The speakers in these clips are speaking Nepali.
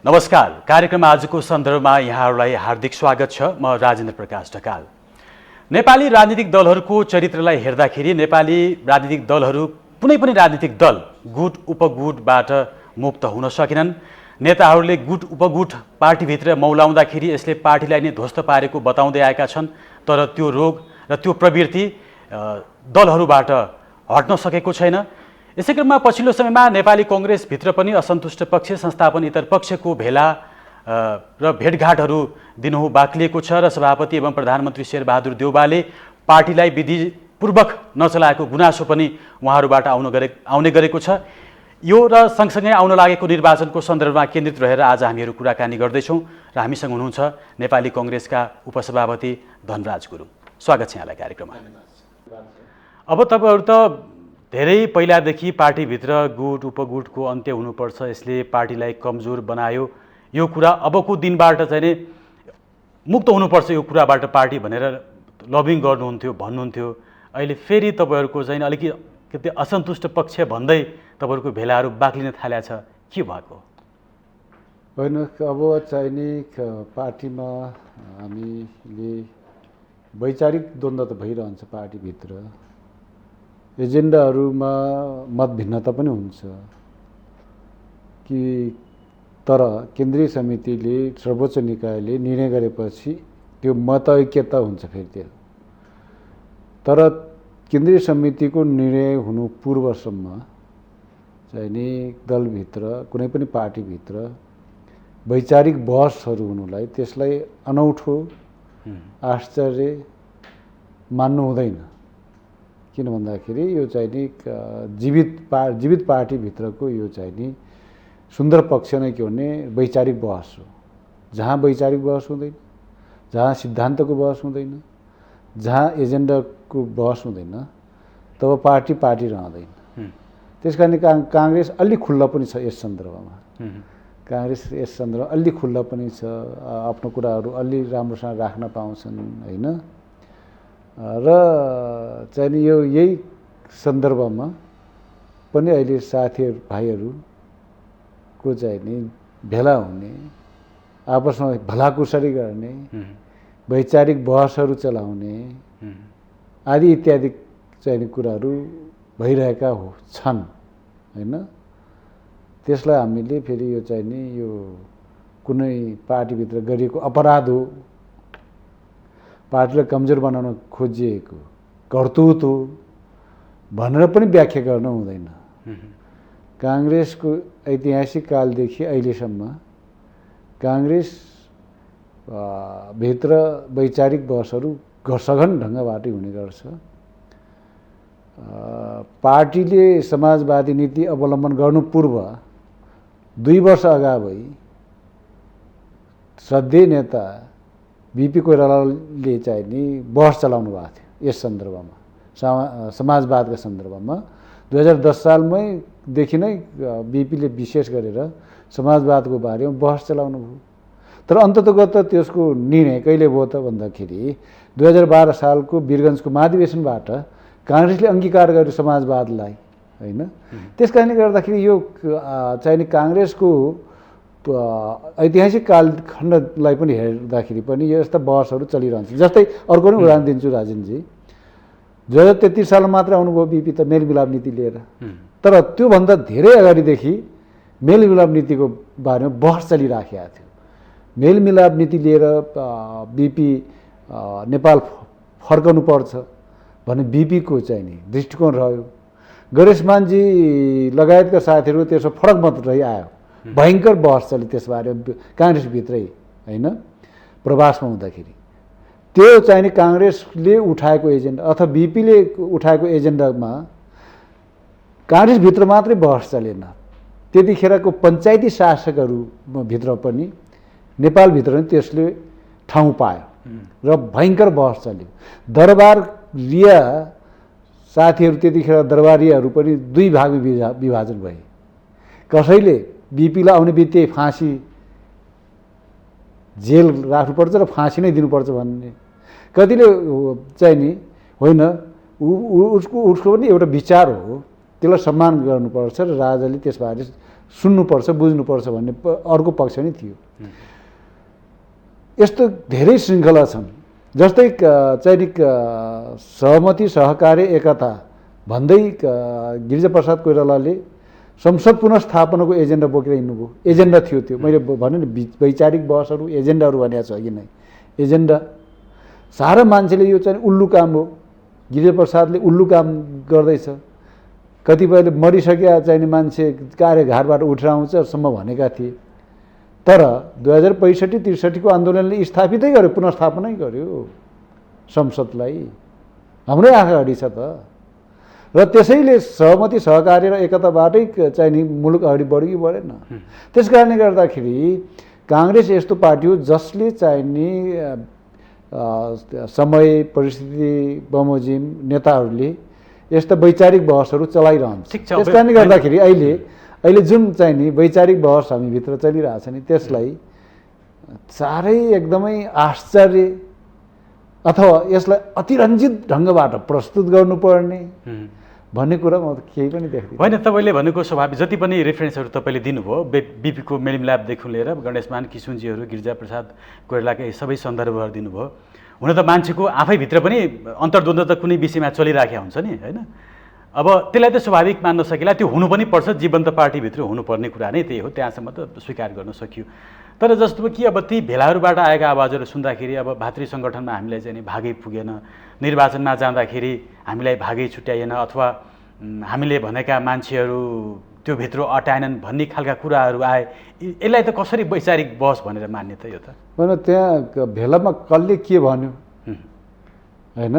नमस्कार। कार्यक्रम आजको सन्दर्भमा यहाँहरूलाई हार्दिक स्वागत छ। म राजेन्द्र प्रकाश ढकाल। नेपाली राजनीतिक दलहरूको चरित्रलाई हेर्दाखेरि नेपाली राजनीतिक दलहरू कुनै पनि राजनीतिक दल गुट उपगुटबाट मुक्त हुन सकेनन्। नेताहरूले गुट उपगुट पार्टीभित्र मौलाउँदाखेरि यसले पार्टीलाई नै ध्वस्त पारेको बताउँदै आएका छन्। तर त्यो रोग र त्यो प्रवृत्ति दलहरूबाट हट्न सकेको छैन। यसै क्रममा पछिल्लो समयमा नेपाली कङ्ग्रेसभित्र पनि असन्तुष्ट पक्ष संस्थापन इतर पक्षको भेला र भेटघाटहरू दिनहुँ बाक्लिएको छ र सभापति एवं प्रधानमन्त्री शेरबहादुर देउवाले पार्टीलाई विधिपूर्वक नचलाएको गुनासो पनि उहाँहरूबाट आउने गरेको छ। यो र सँगसँगै आउन लागेको निर्वाचनको सन्दर्भमा केन्द्रित रहेर आज हामीहरू कुराकानी गर्दैछौँ र हामीसँग हुनुहुन्छ नेपाली कङ्ग्रेसका उपसभापति धनराज गुरुङ। स्वागत छ यहाँलाई कार्यक्रममा। अब तपाईँहरू त धेरै पहिलादेखि पार्टीभित्र गुट उपगुटको अन्त्य हुनुपर्छ, यसले पार्टीलाई कमजोर बनायो, यो कुरा अबको दिनबाट चाहिँ नि मुक्त हुनुपर्छ यो कुराबाट पार्टी भनेर लबिङ गर्नुहुन्थ्यो, भन्नुहुन्थ्यो। अहिले फेरि तपाईँहरूको चाहिँ अलिकति असन्तुष्ट पक्ष भन्दै तपाईँहरूको भेलाहरू बाक्लिन थालेको छ, के भएको? होइन, अब चाहिँ नि पार्टीमा हामीले वैचारिक द्वन्द्व त भइरहन्छ पार्टीभित्र। एजेन्डाहरूमा मत भिन्नता पनि हुन्छ कि, तर केन्द्रीय समितिले सर्वोच्च निकायले निर्णय गरेपछि त्यो मत ऐक्यता हुन्छ फेरि त्यो। तर केन्द्रीय समितिको निर्णय हुनु पूर्वसम्म चाहिँ नि दलभित्र कुनै पनि पार्टीभित्र वैचारिक बहसहरू हुनुलाई त्यसलाई अनौठो आश्चर्य मान्नु हुँदैन। किन भन्दाखेरि यो चाहिँ नि जीवित पार्टीभित्रको यो चाहिँ नि सुन्दर पक्ष नै के भने वैचारिक बहस हो। जहाँ वैचारिक बहस हुँदैन, जहाँ सिद्धान्तको बहस हुँदैन, जहाँ एजेन्डाको बहस हुँदैन, तब पार्टी रहँदैन। त्यस कारण काङ्ग्रेस अलि खुल्ला पनि छ यस सन्दर्भमा। काङ्ग्रेस यस सन्दर्भमा अलि खुल्ला पनि छ, आफ्नो कुराहरू अलि राम्रोसँग राख्न पाउँछन् होइन। र चाहिँ नि यो यही सन्दर्भमा पनि अहिले साथीहरू भाइहरूको चाहिँ नि भेला हुने, आपसमा भलाकुसारी गर्ने, वैचारिक बहसहरू चलाउने आदि इत्यादि चाहिँ नि कुराहरू भइरहेका छन् होइन। त्यसलाई हामीले फेरि यो चाहिँ नि यो कुनै पार्टीभित्र गरिएको अपराध हो, पार्टीलाई कमजोर बनाउन खोजिएको करतुत हो भनेर पनि व्याख्या गर्न हुँदैन। काङ्ग्रेसको ऐतिहासिक कालदेखि अहिलेसम्म काङ्ग्रेस भित्र वैचारिक बहसहरू सघन ढङ्गबाटै हुने गर्छ। पार्टीले समाजवादी नीति अवलम्बन गर्नु पूर्व 2 वर्ष अगावै श्रद्धेय नेता बीपी कोइरालाले चाहिँ नि बहस चलाउनु भएको थियो यस सन्दर्भमा, समाजवादका सन्दर्भमा। 2010 सालमै देखि नै बीपीले विशेष गरेर समाजवादको बारेमा बहस चलाउनु भयो। तर अन्ततगत त्यसको निर्णय कहिले भयो त भन्दाखेरि 2012 सालको वीरगञ्जको महाधिवेशनबाट काङ्ग्रेसले अङ्गीकार गर्यो समाजवादलाई होइन। त्यस कारणले गर्दाखेरि यो चाहिँ नि काङ्ग्रेसको ऐतिहासिक कालखण्डलाई पनि हेर्दाखेरि पनि यस्ता बहसहरू चलिरहन्छ। जस्तै अर्को नै उदाहरण दिन्छु राजेनजी, 2033 सालमा मात्र आउनुभयो बीपी त मेलमिलाप नीति लिएर। तर त्योभन्दा धेरै अगाडिदेखि मेलमिलाप नीतिको बारेमा बहस चलिराखेको थियो। मेलमिलाप नीति लिएर बीपी नेपाल फर्कनु पर्छ भन्ने बीपीको चाहिँ नि दृष्टिकोण रह्यो। गणेशमानजी लगायतका साथीहरू त्यसमा फरक मत रहिआयो। भयङ्कर बहस चल्यो त्यसबारे काङ्ग्रेसभित्रै होइन। प्रवासमा हुँदाखेरि त्यो चाहिँ नि काङ्ग्रेसले उठाएको एजेन्डा अथवा बीपीले उठाएको एजेन्डामा काङ्ग्रेसभित्र मात्रै बहस चलेन, त्यतिखेरको पञ्चायती शासकहरू भित्र पनि नेपालभित्र पनि त्यसले ठाउँ पायो र भयङ्कर बहस चल्यो। दरबारिया साथीहरू त्यतिखेर दरबारियाहरू पनि 2 भागमा विभाजन भए। कसैले बीपीलाई आउने बित्तिकै फाँसी जेल राख्नुपर्छ र फाँसी नै दिनुपर्छ भन्ने, कतिले चाहिँ नि होइन उसको पनि एउटा विचार हो, त्यसलाई सम्मान गर्नुपर्छ र राजाले त्यसबारे सुन्नुपर्छ बुझ्नुपर्छ भन्ने अर्को पक्ष नै थियो। यस्तो धेरै श्रृङ्खला छन्। जस्तै चाहिँ सहमति सहकार्य एकता भन्दै गिरिजाप्रसाद कोइरालाले संसद पुनर्स्थापनाको एजेन्डा बोकेर हिँड्नुभयो। एजेन्डा थियो त्यो, मैले भने नि वैचारिक बहसहरू एजेन्डाहरू भनेको छ कि नै एजेन्डा। सारा मान्छेले यो चाहिँ उल्लु काम हो, गिरिजाप्रसादले उल्लु काम गर्दैछ, कतिपयले मरिसकेका चाहिने मान्छे कार्यघाटबाट उठेर आउँछसम्म भनेका थिए। तर 2065-63 को आन्दोलनले स्थापितै गर्यो, पुनर्स्थापनै गर्यो संसदलाई, हाम्रै आँखा अगाडि छ त। र त्यसैले सहमति सहकार्य र एकताबाटै चाहिँ नि मुलुक अगाडि बढ्यो कि बढेन। त्यस कारणले गर्दाखेरि काङ्ग्रेस यस्तो पार्टी हो जसले चाहिँ नि समय परिस्थिति बमोजिम नेताहरूले यस्ता वैचारिक बहसहरू चलाइरहन्छ। त्यस कारणले गर्दाखेरि अहिले जुन चाहिँ नि वैचारिक बहस हामीभित्र चलिरहेछ नि त्यसलाई साह्रै एकदमै आश्चर्य अथवा यसलाई अतिरञ्जित ढङ्गबाट प्रस्तुत गर्नुपर्ने भन्ने कुरा म केही पनि देख्दिनँ। होइन, तपाईँले भनेको स्वाभाविक जति पनि रेफरेन्सहरू तपाईँले दिनुभयो, बिपीको मेलिमिलापदेखि लिएर गणेशमान किसुनजीहरू, गिरिजाप्रसाद कोइरालाका सबै सन्दर्भहरू दिनुभयो। हुन त मान्छेको आफैभित्र पनि अन्तर्द्वन्द्व त कुनै विषयमा चलिराखेको हुन्छ नि, होइन? अब त्यसलाई त स्वाभाविक मान्न सकिला, त्यो हुनु पनि पर्छ, जीवन्त पार्टीभित्र हुनुपर्ने कुरा नै त्यही हो, त्यहाँसम्म त स्वीकार गर्न सकियो। तर जस्तो कि अब ती भेलाहरूबाट आएका आवाजहरू सुन्दाखेरि अब भातृ सङ्गठनमा हामीलाई चाहिँ भागै पुगेन, निर्वाचनमा जाँदाखेरि हामीलाई भागै छुट्याएन, अथवा हामीले भनेका मान्छेहरू त्यो भित्र अटाएनन् भन्ने खालका कुराहरू आए, यसलाई त कसरी वैचारिक बहस भनेर मान्ने त? यो त होइन, त्यहाँ भेलामा कसले के भन्यो होइन,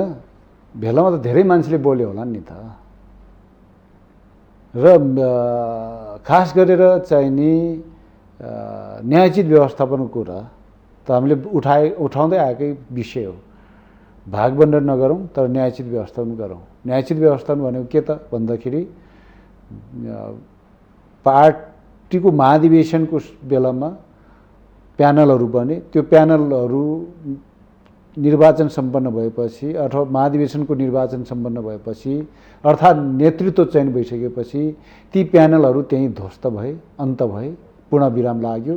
भेलामा त धेरै मान्छेले बोल्यो होला नि त। र खास गरेर चाहिँ नि न्यायोचित व्यवस्थापनको कुरा त हामीले उठाउँदै आएकै विषय हो। भागबण्डर नगरौँ तर न्यायोचित व्यवस्थापन गरौँ। न्यायोचित व्यवस्थापन भनेको के त भन्दाखेरि पार्टीको महाधिवेशनको बेलामा प्यानलहरू बने, त्यो प्यानलहरू निर्वाचन सम्पन्न भएपछि अथवा महाधिवेशनको निर्वाचन सम्पन्न भएपछि अर्थात् नेतृत्व चयन भइसकेपछि ती प्यानलहरू त्यहीँ ध्वस्त भए, अन्त भए, पूर्णविराम लाग्यो।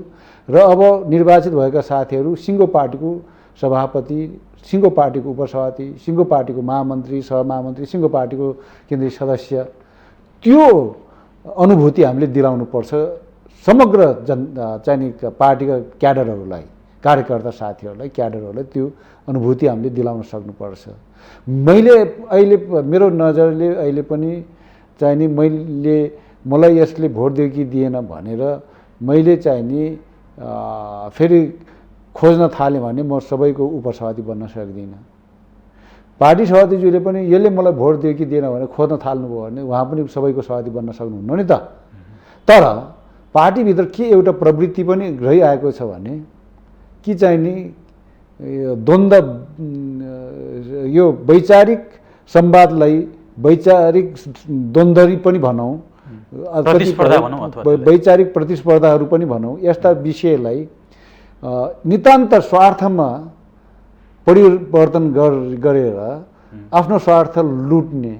र अब निर्वाचित भएका साथीहरू सिङ्गो पार्टीको सभापति, सिङ्गो पार्टीको उपसभापति, सिङ्गो पार्टीको महामन्त्री, सहमहामन्त्री, सिङ्गो पार्टीको केन्द्रीय सदस्य, त्यो अनुभूति हामीले दिलाउनुपर्छ समग्र चाहिने पार्टीका क्याडरहरूलाई, कार्यकर्ता साथीहरूलाई, क्याडरहरूलाई त्यो अनुभूति हामीले दिलाउन सक्नुपर्छ। मैले अहिले मेरो नजरले अहिले पनि चाहिँ नि मलाई यसले भोट दियो कि दिएन भनेर मैले चाहिँ नि फेरि खोज्न थालेँ भने म सबैको उपसभापति बन्न सक्दिनँ। पार्टी सभापतिज्यूले पनि यसले मलाई भोट दियो कि दिएन भनेर खोज्न थाल्नुभयो भने उहाँ पनि सबैको सभापति बन्न सक्नुहुन्न नि त। तर पार्टीभित्र के एउटा प्रवृत्ति पनि रहिआएको छ भने कि चाहिँ नि द्वन्द्व, यो वैचारिक संवादलाई वैचारिक द्वन्द्वरी पनि भनौँ, वैचारिक प्रतिस्पर्धाहरू पनि भनौँ, यस्ता विषयलाई नितान्त स्वार्थमा परिवर्तन गरेर आफ्नो स्वार्थ लुट्ने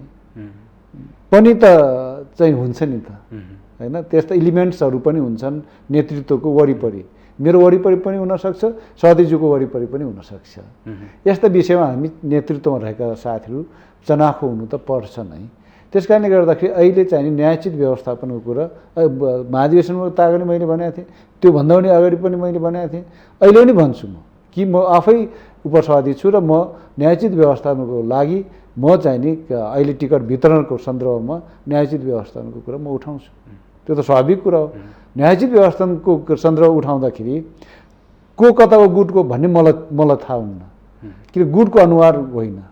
पनि त चाहिँ हुन्छ नि त, होइन? त्यस्ता इलिमेन्ट्सहरू पनि हुन्छन् नेतृत्वको वरिपरि। मेरो वरिपरि पनि हुनसक्छ, सदस्यज्यूको वरिपरि पनि हुनसक्छ। यस्ता विषयमा हामी नेतृत्वमा रहेका साथीहरू चनाखो हुनु त पर्छ नै। त्यस कारणले गर्दाखेरि अहिले चाहिँ न्यायोचित व्यवस्थापनको कुरा महाधिवेशनमा तागनी मैले भनेको थिएँ, त्योभन्दा पनि अगाडि पनि मैले भनेको थिएँ, अहिले पनि भन्छु म कि म आफै उपसभापति छु र म न्यायोचित व्यवस्थापनको लागि म चाहिँ नि अहिले टिकट वितरणको सन्दर्भमा न्यायोचित व्यवस्थापनको कुरा म उठाउँछु। त्यो त स्वाभाविक कुरा हो। न्यायोचित व्यवस्थापनको सन्दर्भ उठाउँदाखेरि को कताको गुटको भन्ने मलाई थाहा हुन्न, किन गुटको अनुहार होइन,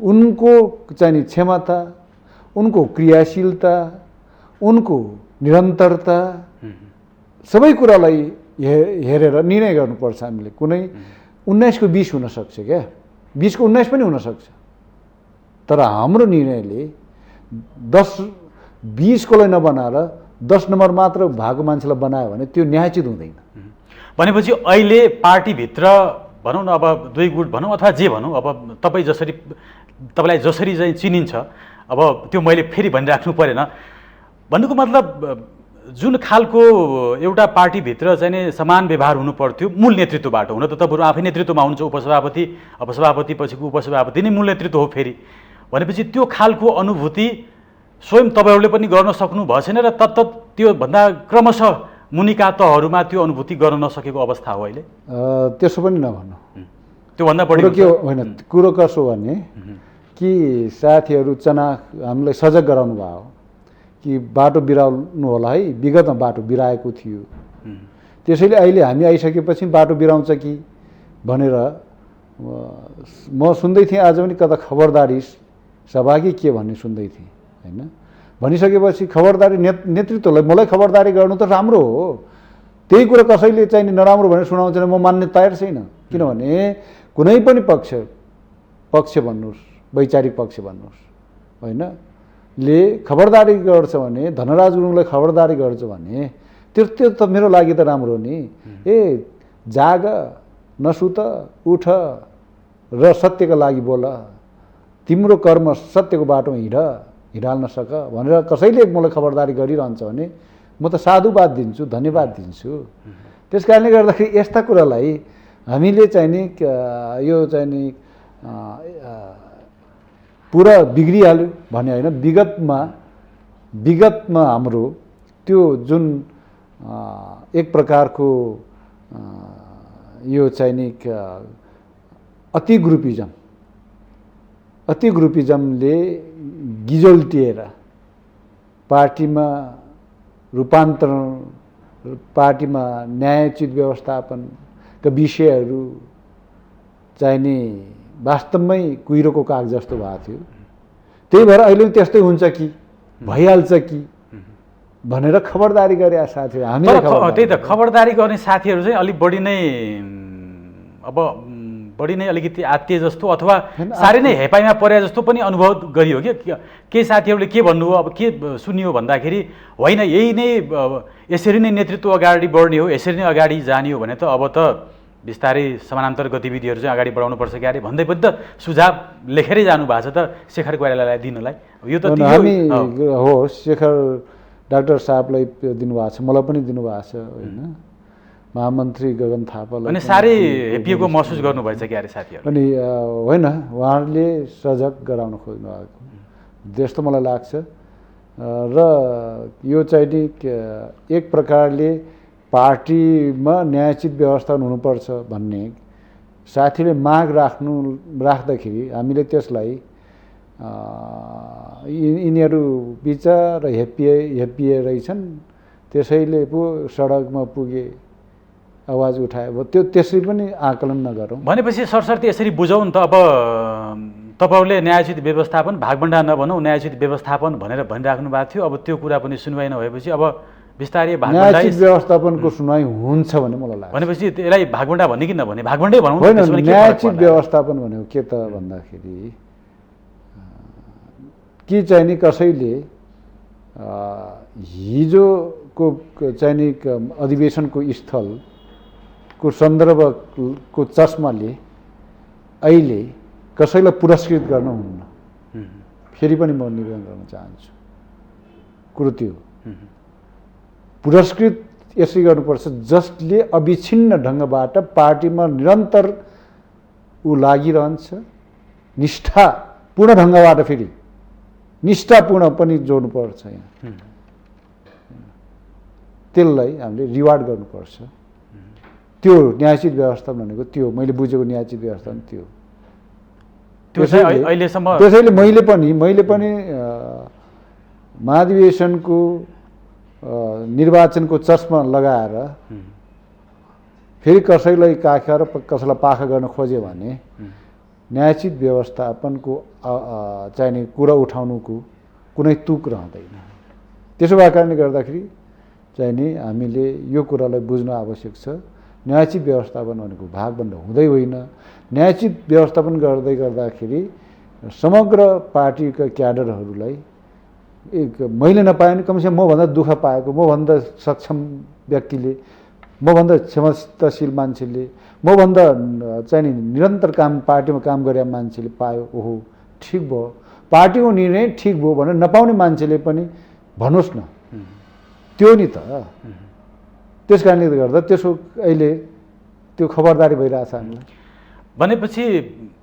उनको चाहिँ नि क्षमता, उनको क्रियाशीलता, उनको निरन्तरता, सबै कुरालाई हेरेर निर्णय गर्नुपर्छ हामीले। कुनै 19 को 20 हुनसक्छ क्या, 20 को 19 पनि हुनसक्छ, तर हाम्रो निर्णयले 10-20 कोलाई नबनाएर 10 नम्बर मात्र भएको मान्छेलाई बनायो भने त्यो न्यायोचित हुँदैन। भनेपछि अहिले पार्टीभित्र भनौँ न, अब दुई गुट भनौँ अथवा जे भनौँ, अब तपाईँलाई जसरी चाहिँ चिनिन्छ, अब त्यो मैले फेरि भनिराख्नु परेन। भन्नुको मतलब जुन खालको एउटा पार्टीभित्र चाहिँ नि समान व्यवहार हुनु पर्थ्यो मूल नेतृत्वबाट, हुन त तपाईँहरू आफै नेतृत्वमा हुनुहुन्छ, उपसभापति सभापति पछिको उपसभापति नै मूल नेतृत्व हो फेरि, भनेपछि त्यो खालको अनुभूति स्वयं तपाईँहरूले पनि गर्न सक्नु भएको छैन र तत्तत त्योभन्दा क्रमशः मुनिका तहहरूमा त्यो अनुभूति गर्न नसकेको अवस्था हो अहिले? त्यसो पनि नभन्नु, त्योभन्दा बढी के होइन। कुरो कसो भने कि साथीहरू हामीलाई सजग गराउनु भयो कि बाटो बिराउनु होला है, विगतमा बाटो बिराएको थियो, त्यसैले अहिले हामी आइसकेपछि बाटो बिराउँछ कि भनेर म सुन्दै थिएँ। आज पनि कता खबरदारी सभा कि के भन्ने सुन्दै थिएँ होइन। भनिसकेपछि खबरदारी नेतृत्वलाई मलाई खबरदारी गर्नु त राम्रो हो, त्यही कुरा कसैले चाहिँ नराम्रो भनेर सुनाउँछ म मान्ने तयार छैन। किनभने कुनै पनि पक्ष भन्नुहोस्, वैचारिक पक्ष भन्नुहोस् होइन, ले खबरदारी गर्छ भने, धनराज गुरुङलाई खबरदारी गर्छ भने त्यो त मेरो लागि त राम्रो हो नि। जाग, नसुत, उठ र सत्यको लागि बोल, तिम्रो कर्म सत्यको बाटोमा हिँडाल्न सक भनेर कसैले मलाई खबरदारी गरिरहन्छ भने म त साधुवाद दिन्छु, धन्यवाद दिन्छु। त्यस कारणले गर्दाखेरि यस्ता कुरालाई हामीले चाहिँ नि यो चाहिँ नि पुरा बिग्रिहाल्यो भने होइन, विगतमा हाम्रो त्यो जुन एक प्रकारको यो चाहिँ नि अति ग्रुपिजमले गिजोल्टिएर पार्टीमा रूपान्तरण, पार्टीमा न्यायोचित व्यवस्थापनका विषयहरू चाहिने वास्तवमै कुहिरोको काग जस्तो भएको थियो। त्यही भएर अहिले पनि त्यस्तै हुन्छ कि भइहाल्छ कि भनेर खबरदारी गरे साथीहरू हामीले। त्यही त खबरदारी गर्ने साथीहरू चाहिँ अलिक बढी नै अलिकति आत्तिए जस्तो अथवा साह्रै नै हेपाइमा परे जस्तो पनि अनुभव गरियो के साथीहरूले के भन्नुभयो, अब के सुनियो भन्दाखेरि होइन यही नै यसरी नै नेतृत्व अगाडि बढ्ने हो, यसरी नै अगाडि जाने हो भने त अब त बिस्तारै समानान्तर गतिविधिहरू चाहिँ अगाडि बढाउनुपर्छ क्यारे भन्दै पनि त सुझाव लेखेरै जानु भएको छ त शेखर कोइरालालाई दिनलाई। यो त हामी हो शेखर डाक्टर साहबलाई दिनुभएको छ, मलाई पनि दिनुभएको छ होइन, महामन्त्री गगन थापालाई। अनि साह्रै हेपिएको महसुस गर्नुभएछ क्यारे साथीहरू? अनि होइन, उहाँहरूले सजग गराउन खोज्नु भएको जस्तो मलाई लाग्छ। र यो चाहिँ नि एक प्रकारले पार्टीमा न्यायोचित व्यवस्थापन हुनुपर्छ भन्ने साथीले माग राख्दाखेरि हामीले त्यसलाई यिनीहरू विचार हेपिए रहेछन्, त्यसैले पो सडकमा पुगे, आवाज उठाए, त्यो त्यसरी पनि आकलन नगरौँ भनेपछि सरसर्ती यसरी बुझौँ नि त। अब तपाईँहरूले न्यायोचित व्यवस्थापन, भागभण्डा नभनौँ, न्यायोचित व्यवस्थापन भनेर भनिराख्नु भएको थियो। अब त्यो कुरा पनि सुनवाई नभएपछि अब बिस्तारै न्यायोचित व्यवस्थापनको सुनवाई हुन्छ भने मलाई लाग्छ। भनेपछि यसलाई भागभण्डा भन्ने कि नभने भागभण्डै भनौँ। होइन, न्यायोचित व्यवस्थापन भनेको के त भन्दाखेरि कि चाहिँ नि कसैले हिजोको चाहिँ नि अधिवेशनको स्थलको सन्दर्भको चस्माले अहिले कसैलाई पुरस्कृत गर्न हुन्न। फेरि पनि म निवेदन गर्न चाहन्छु, कुरो त्यो पुरस्कृत यसरी गर्नुपर्छ जसले अविच्छिन्न ढङ्गबाट पार्टीमा निरन्तर ऊ लागिरहन्छ, निष्ठापूर्ण ढङ्गबाट, फेरि निष्ठापूर्ण पनि जोड्नुपर्छ यहाँ, त्यसलाई हामीले रिवार्ड गर्नुपर्छ। त्यो न्यायोचित व्यवस्था भनेको त्यो मैले बुझेको न्यायोचित व्यवस्था त्यो। त्यसैले मैले पनि महाधिवेशनको निर्वाचनको चस्मा लगाएर फेरि कसैलाई काखा र कसैलाई पाखा गर्न खोज्यो भने न्यायोचित व्यवस्थापनको चाहिने कुरा उठाउनुको कुनै तुक रहँदैन। त्यसो भएको कारणले गर्दाखेरि चाहिँ नि हामीले यो कुरालाई बुझ्न आवश्यक छ। न्यायोचित व्यवस्थापन भनेको भागभण्ड हुँदै होइन। न्यायोचित व्यवस्थापन गर्दाखेरि समग्र पार्टीका क्याडरहरूलाई मैले नपाए पनि कमसेकम मभन्दा दुःख पाएको, मभन्दा सक्षम व्यक्तिले, मभन्दा क्षमताशील मान्छेले, मभन्दा चाहिँ नि निरन्तर पार्टीमा काम गरे मान्छेले पायो, ओहो ठिक भयो, पार्टीको निर्णय ठिक भयो भनेर नपाउने मान्छेले पनि भन्नुहोस् न, त्यो नि त। त्यस कारणले गर्दा त्यसो अहिले त्यो खबरदारी भइरहेछ हामीलाई। भनेपछि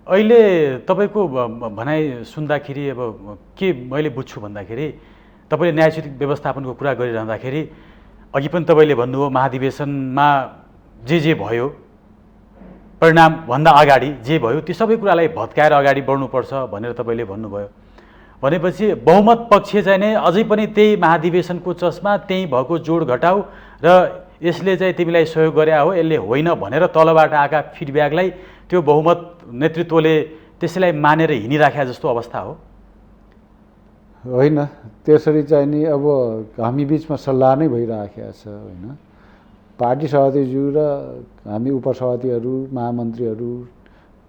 अहिले तपाईँको भनाइ सुन्दाखेरि अब के मैले बुझ्छु भन्दाखेरि तपाईँले न्यायचित व्यवस्थापनको कुरा गरिरहँदाखेरि अघि पनि तपाईँले भन्नुभयो महाधिवेशनमा जे भयो परिणामभन्दा अगाडि जे भयो त्यो सबै कुरालाई भत्काएर अगाडि बढ्नुपर्छ भनेर तपाईँले भन्नुभयो। भनेपछि बहुमत पक्ष चाहिँ नै अझै पनि त्यही महाधिवेशनको चस्मा त्यही भएको जोड घटाउ र यसले चाहिँ तिमीलाई सहयोग गरे हो यसले होइन भनेर तलबाट आएका फिडब्याकलाई त्यो बहुमत नेतृत्वले त्यसैलाई मानेर हिँडिराखेका जस्तो अवस्था हो? होइन, त्यसरी चाहिँ नि अब हामी बिचमा सल्लाह नै भइराखेको छ होइन। पार्टी सभापतिज्यू र हामी उपसभापतिहरू, महामन्त्रीहरू,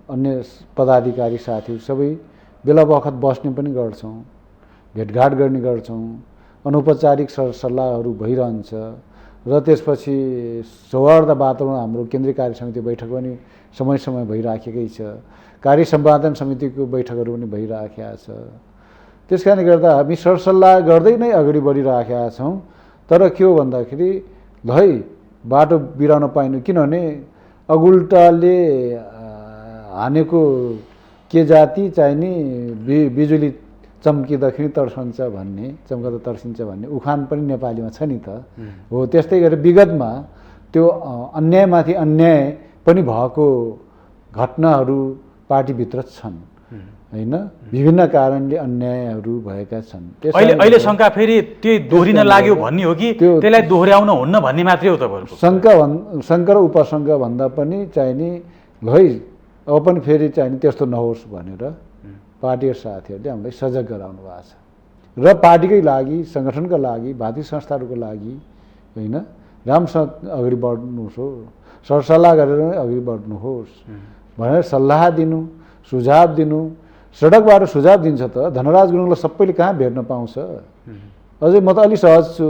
अन्य पदाधिकारी साथीहरू सबै बेला बखत बस्ने पनि गर्छौँ, भेटघाट गर्ने गर्छौँ, अनौपचारिक सल्लाहहरू भइरहन्छ र त्यसपछि सौहार्द वातावरण हाम्रो केन्द्रीय कार्य समिति बैठक पनि समय समय भइराखेकै छ, कार्य सम्पादन समितिको बैठकहरू पनि भइराखेका छ। त्यस कारणले गर्दा हामी सरसल्लाह गर्दै नै अगाडि बढिराखेका छौँ। तर के हो भन्दाखेरि ल है बाटो बिराउन पाइनु, किनभने अगुल्टाले हानेको के जाति चाहिँ नि बिजुली चम्किँदाखेरि तर्सन्छ भन्ने, चम्कँदा तर्सिन्छ भन्ने उखान पनि नेपालीमा छ नि त। हो त्यस्तै गरेर विगतमा त्यो अन्यायमाथि अन्याय पनि भएको घटनाहरू पार्टीभित्र छन् होइन, विभिन्न कारणले अन्यायहरू भएका छन्। अहिले शङ्का फेरि त्यही दोहोरिन लाग्यो भन्ने हो कि त्यसलाई दोहोऱ्याउन हुन्न भन्ने मात्रै हो तपाईँहरूको शङ्का र उपशङ्का भन्दा पनि चाहिँ नि ल है अब पनि फेरि चाहिँ नि त्यस्तो नहोस् भनेर पार्टीका साथीहरूले हामीलाई सजग गराउनु भएको छ र पार्टीकै लागि, सङ्गठनका लागि, भातृ संस्थाहरूको लागि होइन राम्रोसँग अगाडि बढ्नुहोस् हो, सरसल्लाह गरेर अगाडि बढ्नुहोस् भनेर सल्लाह दिनु, सुझाव दिनु। सडकबाट सुझाव दिन्छ त धनराज गुरुङलाई सबैले कहाँ भेट्न पाउँछ? अझै म त अलि सहज छु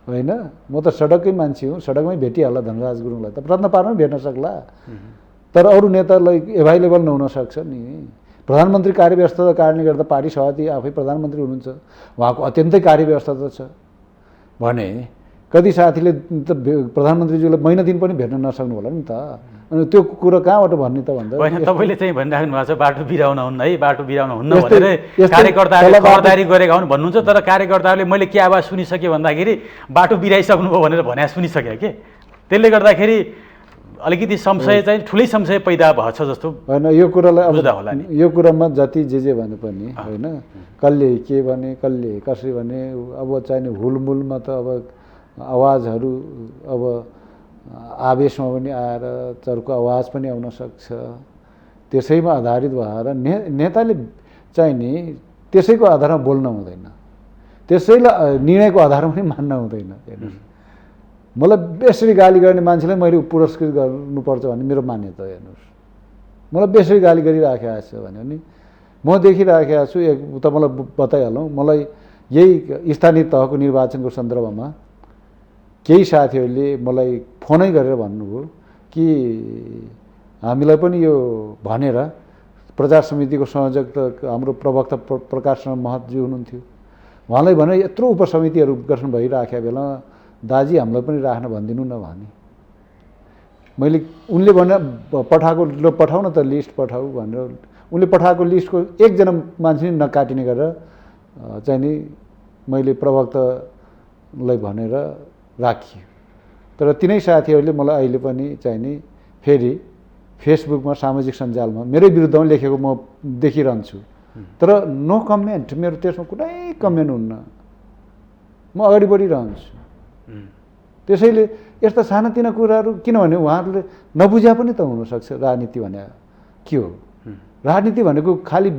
होइन, म त सडककै मान्छे हुँ, सडकमै भेटिहाल्ला धनराज गुरुङलाई त, प्रयत्न पार्न भेट्न सक्ला। तर अरू नेतालाई एभाइलेबल नहुन सक्छ नि। प्रधानमन्त्री कार्यव्यस्तताको कारणले गर्दा पार्टी सभापति आफै प्रधानमन्त्री हुनुहुन्छ, उहाँको अत्यन्तै कार्यव्यस्तता छ भने कति साथीले त प्रधानमन्त्रीज्यूलाई महिना दिन पनि भेट्न नसक्नु होला नि त। अनि त्यो कुरो कहाँबाट भन्ने त भन्दा होइन, तपाईँले चाहिँ भनिराख्नु भएको छ बाटो बिराउन हुन्न है, बाटो बिराउन हुन्न भनेर कार्यकर्ताहरूले खबरदारी गरेका हुन् भन्नुहुन्छ। तर कार्यकर्ताहरूले मैले के आवाज सुनिसकेँ भन्दाखेरि बाटो बिराइसक्नुभयो भनेर भने सुनिसकेँ कि त्यसले गर्दाखेरि अलिकति संशय चाहिँ ठुलै संशय पैदा भएछ जस्तो होइन। यो कुरालाई बुझ्दा होला नि, यो कुरामा जति जे भने पनि होइन, कसले के भने, कसले कसरी भने, अब चाहिँ हुलमुलमा त अब आवाजहरू अब आवेशमा पनि आएर चर्को आवाज पनि आउन सक्छ। त्यसैमा आधारित भएर नेताले चाहिँ नि त्यसैको आधारमा बोल्न हुँदैन, त्यसैलाई निर्णयको आधारमा पनि मान्न हुँदैन। हेर्नुहोस्, मलाई बेसरी गाली गर्ने मान्छेलाई मैले पुरस्कृत गर्नुपर्छ भन्ने मेरो मान्यता हो। हेर्नुहोस्, मलाई बेसरी गाली गरिराखेको छ भन्यो भने म देखिराखेको छु। एक त मलाई बताइहालौँ, मलाई यही स्थानीय तहको निर्वाचनको सन्दर्भमा केही साथीहरूले मलाई फोनै गरेर भन्नुभयो कि हामीलाई पनि यो भनेर प्रचार समितिको संयोजक त हाम्रो प्रवक्ता प्रकाश महतज्यू हुनुहुन्थ्यो, उहाँलाई भने यत्रो उपसमितिहरू गठन भइराखेका बेला दाजी हामीलाई पनि राख्न भनिदिनु न भने मैले उनले भने पठाएको ल पठाउ न त लिस्ट पठाऊ भनेर उनले पठाएको लिस्टको एकजना मान्छे नकाटिने गरेर चाहिँ नि मैले प्रवक्तालाई भनेर राखियो। तर तिनै साथीहरूले मलाई अहिले पनि चाहिँ नि फेरि फेसबुकमा सामाजिक सञ्जालमा मेरै विरुद्धमा लेखेको म देखिरहन्छु। तर नो कमेन्ट, मेरो त्यसमा कुनै कमेन्ट हुन्न, म अगाडि बढिरहन्छु। त्यसैले यस्ता सानातिना कुराहरू, किनभने उहाँहरूले नबुझ्या पनि त हुनसक्छ राजनीति भने के हो। राजनीति भनेको खालि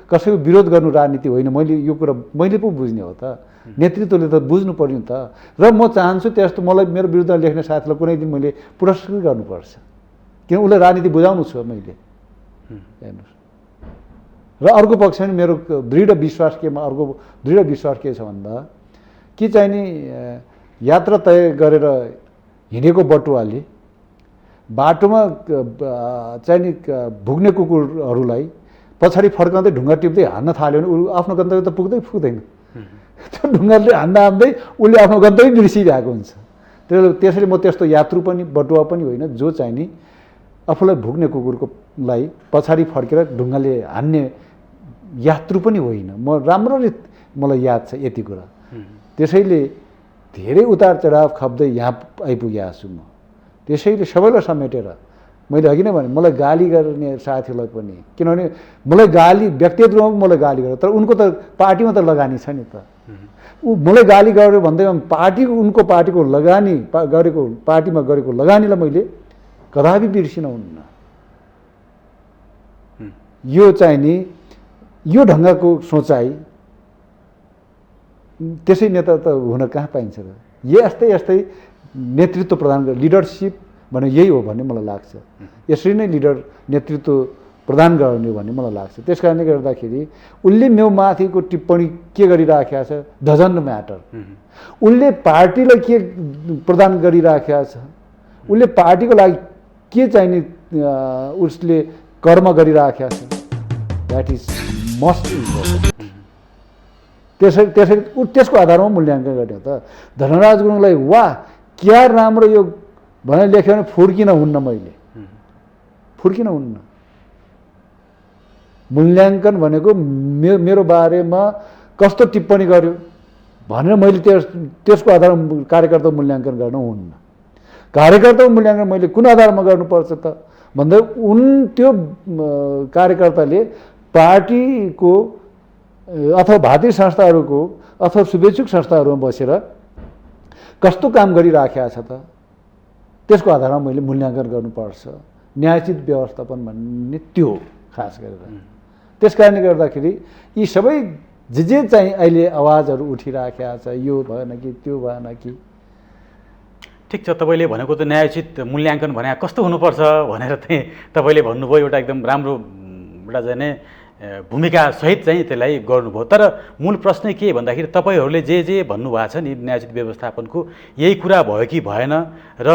कसैको विरोध गर्नु राजनीति होइन। मैले यो कुरा मैले पो बुझ्ने हो त, नेतृत्वले त बुझ्नु पर्यो नि त। र म चाहन्छु त्यस्तो मलाई मेरो विरुद्धमा लेख्ने साथीलाई कुनै दिन मैले पुरस्कृत गर्नुपर्छ, किन उसलाई राजनीति बुझाउनु छ मैले। हेर्नुहोस्, र अर्को पक्ष पनि मेरो दृढ विश्वास के छ भन्दा कि चाहिँ नि यात्रा तय गरेर हिँडेको बटुवाले बाटोमा चाहिँ नि भुग्ने कुकुरहरूलाई पछाडि फर्काउँदै ढुङ्गा टिप्दै हान्न थाल्यो भने ऊ आफ्नो गन्तव्य त पुग्दैन। त्यो ढुङ्गाले हान्दा हान्दै उसले आफ्नो गन्तव्य बिर्सिरहेको हुन्छ। त्यसरी म त्यस्तो यात्रु पनि बटुवा पनि होइन, जो चाहिँ नि आफूलाई भुक्ने कुकुरकोलाई पछाडि फर्केर ढुङ्गाले हान्ने यात्रु पनि होइन। म राम्ररी मलाई याद छ यति कुरा। त्यसैले धेरै उतार चढाव खप्दै यहाँ आइपुगेको छु म। त्यसैले सबैलाई समेटेर मैले अघि नै भने मलाई गाली गर्ने साथीलाई पनि, किनभने मलाई गाली व्यक्तिगत रूपमा मलाई गाली गर्यो, तर उनको त पार्टीमा त लगानी छ नि त। ऊ मलाई गाली गर्यो भन्दैमा उनको पार्टीको लगानी गरेको पार्टीमा गरेको लगानीलाई मैले कदापि बिर्सिन हुन्न। यो चाहिँ नि यो ढङ्गको सोचाइ त्यसै नेता त हुन कहाँ पाइन्छ र। यस्तै यस्तै नेतृत्व प्रदान गर्ने लिडरसिप भने यही हो भन्ने मलाई लाग्छ। यसरी नै नेतृत्व प्रदान गर्ने भन्ने मलाई लाग्छ। त्यस कारणले गर्दाखेरि उसले मेरो माथिको टिप्पणी के गरिराखेको छ डजन्ट म्याटर। उसले पार्टीलाई के प्रदान गरिराखेको छ, उसले पार्टीको लागि के चाहिने उसले कर्म गरिराखेको छ, द्याट इज मस्ट इम्पोर्टेन्ट। त्यसरी त्यसको आधारमा मूल्याङ्कन गर्ने हो त। धनराज गुरुङलाई वाह क्या राम्रो यो भनेर लेख्यो भने फुर्किन हुन्न, मैले फुर्किन हुन्न। मूल्याङ्कन भनेको मेरो बारेमा कस्तो टिप्पणी गर्यो भनेर मैले त्यसको आधारमा कार्यकर्ता मूल्याङ्कन गर्न हुन्न। कार्यकर्ताको मूल्याङ्कन मैले कुन आधारमा गर्नुपर्छ त भन्दा त्यो कार्यकर्ताले पार्टीको अथवा भारतीय संस्थाहरूको अथवा शुभेच्छुक संस्थाहरूमा बसेर कस्तो काम गरिराखेको छ त त्यसको आधारमा मैले मूल्याङ्कन गर्नुपर्छ। न्यायोचित व्यवस्थापन भन्ने त्यो हो खास गरेर। त्यस कारणले गर्दाखेरि यी सबै जे चाहिँ अहिले आवाजहरू उठिराखेको छ, यो भएन कि त्यो भएन कि। ठिक छ, तपाईँले भनेको त न्यायोचित मूल्याङ्कन भने कस्तो हुनुपर्छ भनेर चाहिँ तपाईँले भन्नुभयो। एउटा एकदम राम्रो एउटा चाहिँ भूमिका सहित चाहिँ त्यसलाई गर्नुभयो। तर मूल प्रश्न के भन्दाखेरि तपाईँहरूले जे भन्नुभएको छ नि न्यायोचित व्यवस्थापनको, यही कुरा भयो कि भएन र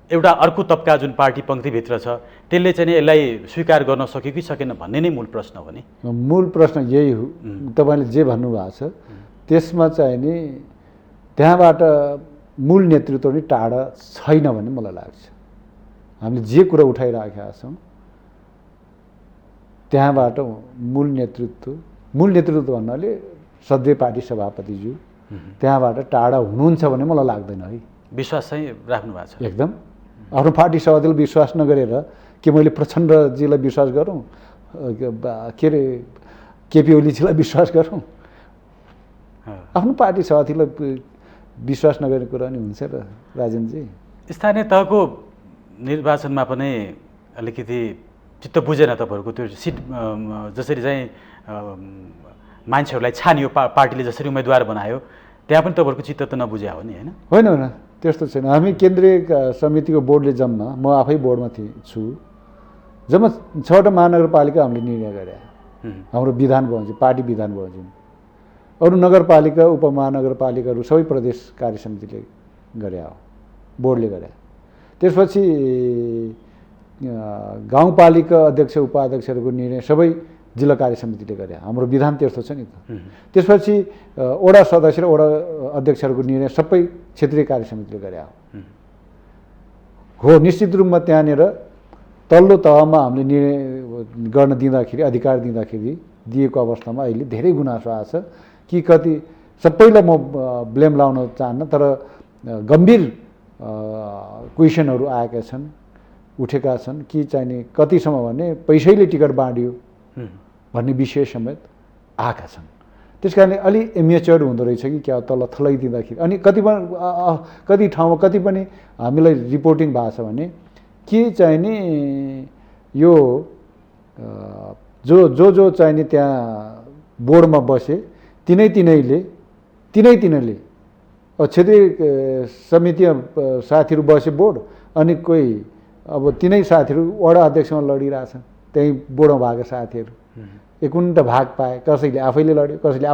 एउटा अर्को तबका जुन पार्टी पङ्क्तिभित्र छ त्यसले चाहिँ यसलाई स्वीकार गर्न सक्यो कि सकेन भन्ने नै मूल प्रश्न हो नि। मूल प्रश्न यही हो। तपाईँले जे भन्नुभएको छ त्यसमा चाहिँ नि त्यहाँबाट मूल नेतृत्व नि टाढा छैन भन्ने मलाई लाग्छ। हामीले जे कुरा उठाइराखेका छौँ त्यहाँबाट मूल नेतृत्व भन्नाले सधैँ पार्टी सभापतिज्यू त्यहाँबाट टाढा हुनुहुन्छ भन्ने मलाई लाग्दैन है। विश्वास चाहिँ राख्नु भएको छ एकदम। आफ्नो पार्टी सभापतिलाई विश्वास नगरेर के मैले प्रचण्डजीलाई विश्वास गरौँ, के अरे केपी ओलीजीलाई विश्वास गरौँ? आफ्नो पार्टी सभापतिलाई विश्वास नगरेको कुरा नि हुन्छ र राजेनजी। स्थानीय तहको निर्वाचनमा पनि अलिकति चित्त बुझेन तपाईँहरूको त्यो सिट जसरी चाहिँ मान्छेहरूलाई छानियो, पार्टीले जसरी उम्मेदवार बनायो त्यहाँ पनि तपाईँहरूको चित्त त नबुझ्या हो नि होइन? होइन त्यस्तो छैन। हामी केन्द्रीय समितिको बोर्डले जम्मा, म आफै बोर्डमा छु, जम्मा 6वटा महानगरपालिका हामीले निर्णय गरे। हाम्रो विधान बमोजिम पार्टी विधान बमोजिम अरू नगरपालिका उपमहानगरपालिकाहरू सबै प्रदेश कार्य समितिले गरे हो, बोर्डले गरे। त्यसपछि गाउँपालिका अध्यक्ष उपाध्यक्षहरूको निर्णय सबै जिल्ला कार्य समितिले गरे। हाम्रो विधान त्यस्तो छ नि त। त्यसपछि वडा सदस्य र वडा अध्यक्षहरूको निर्णय सबै क्षेत्रीय कार्य समितिले गरे हो। निश्चित रूपमा त्यहाँनिर तल्लो तहमा हामीले निर्णय गर्न दिँदाखेरि, अधिकार दिँदाखेरि दिएको अवस्थामा अहिले धेरै गुनासो आएको छ कि कति, सबैलाई म ब्लेम लाउन चाहन्न, तर गम्भीर क्वेसनहरू आएका छन्, उठेका छन् कि चाहिने कतिसम्म भने पैसैले टिकट बाँडियो भन्ने विषय समेत आएका छन्। त्यस कारणले अलि एमेच्योर्ड हुँदो रहेछ कि क्या तल थलाइदिँदाखेरि। अनि कति ठाउँमा कति पनि हामीलाई रिपोर्टिङ भएको छ भने के चाहिने यो जो चाहिने त्यहाँ बोर्डमा बसे तिनैले क्षेत्रीय समिति साथीहरू बसे बोर्ड, अनि कोही अब तिनै साथीहरू वडा अध्यक्षमा लडिरहेछन्, त्यहीँ बोर्डमा भएको साथीहरू एकुन्ट भाग पाए। कसैले आफैले लड्यो, कसैले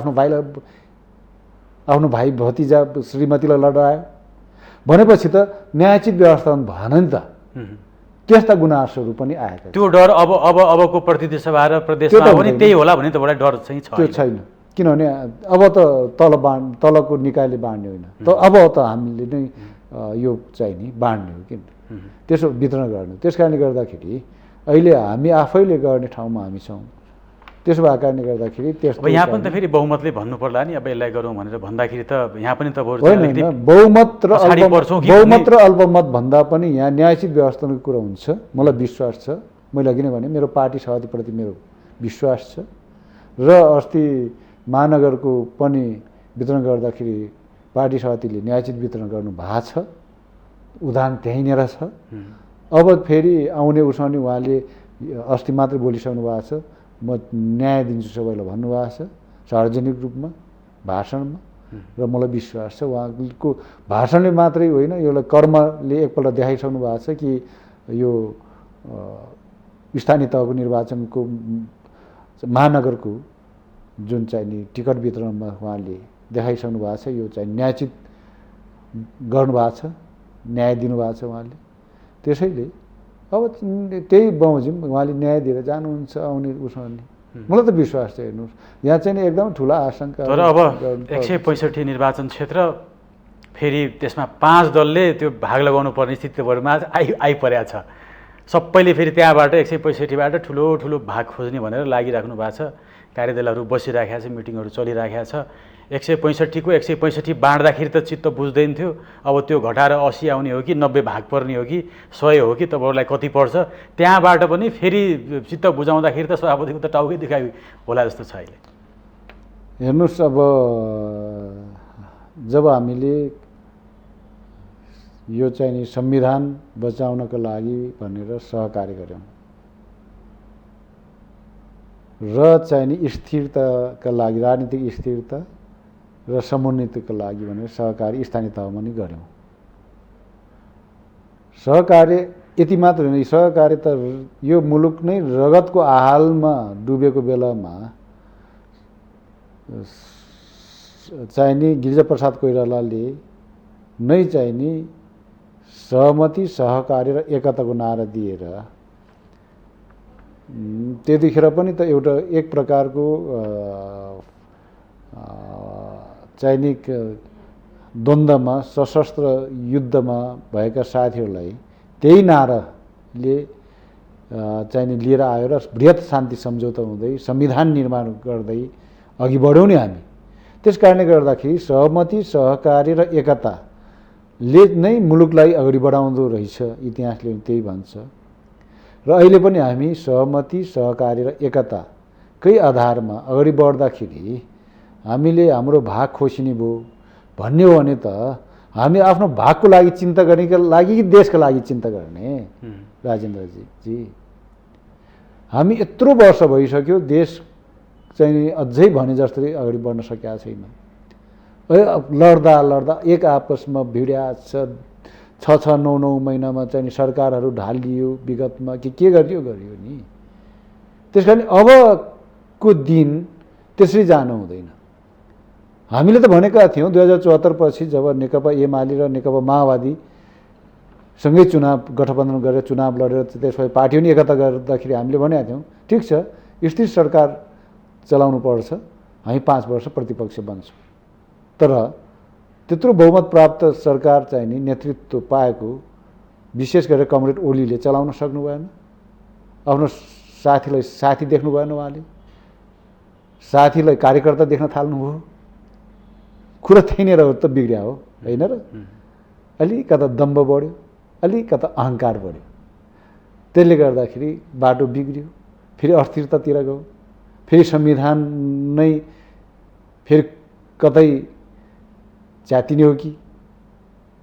आफ्नो भाइ भतिजा श्रीमतीलाई लडायो भनेपछि त न्यायोचित व्यवस्थापन भएन नि त। त्यस्ता गुनासोहरू पनि आएका। त्यो डर अबको प्रतिनिधि सभा र प्रदेशमा पनि त्यही होला भन्ने तपाईँलाई डर चाहिँ छ? त्यो छैन, किनभने अब त तलको निकायले बाँड्ने होइन अब त हामीले नै यो चाहिँ नि बाँड्ने हो किन त्यसो वितरण गर्नु। त्यस कारणले गर्दाखेरि अहिले हामी आफैले गर्ने ठाउँमा हामी छौँ। त्यसो भएको कारणले गर्दाखेरि अब यहाँ पनि त फेरि बहुमतले भन्नु पर्ला नि, अब यसलाई गरौँ भनेर भन्दाखेरि त यहाँ पनि त बहुमत र अल्पमत भन्दा पनि यहाँ न्यायोचित व्यवस्थाको कुरा हुन्छ। मलाई विश्वास छ, मैले अघि नै भने मेरो पार्टी सभापतिप्रति मेरो विश्वास छ र अस्ति महानगरको पनि वितरण गर्दाखेरि पार्टी सभापतिले न्यायोचित वितरण गर्नु भएको छ, उदाहरण त्यहीँनिर छ। अब फेरि आउने उसमा उहाँले अस्ति मात्रै बोलिसक्नु भएको छ, म न्याय दिन्छु सबैलाई भन्नुभएको छ सार्वजनिक रूपमा भाषणमा, र मलाई विश्वास छ उहाँको भाषणले मात्रै होइन, यसलाई कर्मले एकपल्ट देखाइसक्नु भएको छ कि यो स्थानीय तहको निर्वाचनको महानगरको जुन चाहिँ नि टिकट वितरणमा उहाँले देखाइसक्नु भएको छ, यो चाहिँ न्यायोचित गर्नुभएको छ, न्याय दिनुभएको छ उहाँले। त्यसैले अब त्यही बमोजिम उहाँले न्याय दिएर जानुहुन्छ आउने उसमा नि मलाई त विश्वास छ। हेर्नुहोस् यहाँ चाहिँ एकदम ठुला आशंका। तर अब 165 निर्वाचन क्षेत्र फेरि त्यसमा 5 दलले त्यो भाग लगाउनु पर्ने स्थितिहरूमा आइपरेको छ। सबैले फेरि त्यहाँबाट 165बाट ठुलो ठुलो भाग खोज्ने भनेर लागिराख्नु भएको छ। कार्यदलहरू बसिराखेको छ, मिटिङहरू चलिराखेको छ। 165 को 165 बाँड्दाखेरि त चित्त बुझ्दैन थियो, अब त्यो घटाएर 80 आउने हो कि 90 भाग पर्ने हो कि 100 हो कि तपाईँहरूलाई कति पर्छ, त्यहाँबाट पनि फेरि चित्त बुझाउँदाखेरि त सभापतिको त टाउकै देखाइ होला जस्तो छ अहिले। हेर्नुहोस् अब जब हामीले यो चाहिँ नि संविधान बचाउनको लागि भनेर सहकार्य गऱ्यौँ र चाहिँ नि स्थिरताका लागि, राजनीतिक स्थिरता र समुन्नतिको लागि भनेर सहकार्य स्थानीय तहमा नि गऱ्यौँ। सहकार्य यति मात्र होइन, सहकार्य त यो मुलुक नै रगतको आहालमा डुबेको बेलामा चाहिँ नि गिरिजाप्रसाद कोइरालाले नै चाहिँ नि सहमति, सहकार्य र एकताको नारा दिएर त्यतिखेर पनि त एउटा एक प्रकारको सैनिक द्वन्द्वमा, सशस्त्र युद्धमा भएका साथीहरूलाई त्यही नाराले चाहिँ नि लिएर आयो र बृहत शान्ति सम्झौता हुँदै संविधान निर्माण गर्दै अघि बढ्यौँ नि हामी। त्यस कारणले गर्दाखेरि सहमति, सहकार्य र एकताले नै मुलुकलाई अगाडि बढाउँदो रहेछ, इतिहासले त्यही भन्छ। र अहिले पनि हामी सहमति, सहकार्य र एकताकै आधारमा अगाडि बढ्दाखेरि हामीले हाम्रो भाग खोसिने भयो भन्ने हो भने त हामी आफ्नो भागको लागि चिन्ता गर्नेका लागि कि देशका लागि चिन्ता गर्ने? राजेन्द्रजी, हामी यत्रो वर्ष भइसक्यो देश चाहिँ अझै भने जस्तै अगाडि बढ्न सकेका छैन। लड्दा लड्दा एक आपसमा भिड्या छ, 6-9 महिनामा चाहिँ सरकारहरू ढालियो विगतमा के गरियो नि। त्यस कारण अबको दिन त्यसरी जानु हुँदैन। हामीले त भनेका थियौँ 2074 पछि जब नेकपा एमाले र नेकपा माओवादी सँगै चुनाव गठबन्धन गरेर चुनाव लडेर त्यसपछि पार्टी पनि एकता गर्दाखेरि हामीले भनेका थियौँ ठिक छ, स्थिर सरकार चलाउनु पर्छ, हामी 5 वर्ष प्रतिपक्ष बन्छौँ। तर त्यत्रो बहुमत प्राप्त सरकार चाहिँ नि नेतृत्व पाएको विशेष गरेर कमरेड ओलीले चलाउन सक्नु भएन। आफ्नो साथीलाई साथी देख्नु भएन, उहाँले साथीलाई कार्यकर्ता देख्न थाल्नुभयो। कुरा त्यहीँनिर त बिग्रिया हो होइन र? अलिकता दम्ब बढ्यो, अलिकता अहङ्कार बढ्यो, त्यसले गर्दाखेरि बाटो बिग्रियो, फेरि अस्थिरतातिर गयो, फेरि संविधान नै फेरि कतै च्यातिने हो कि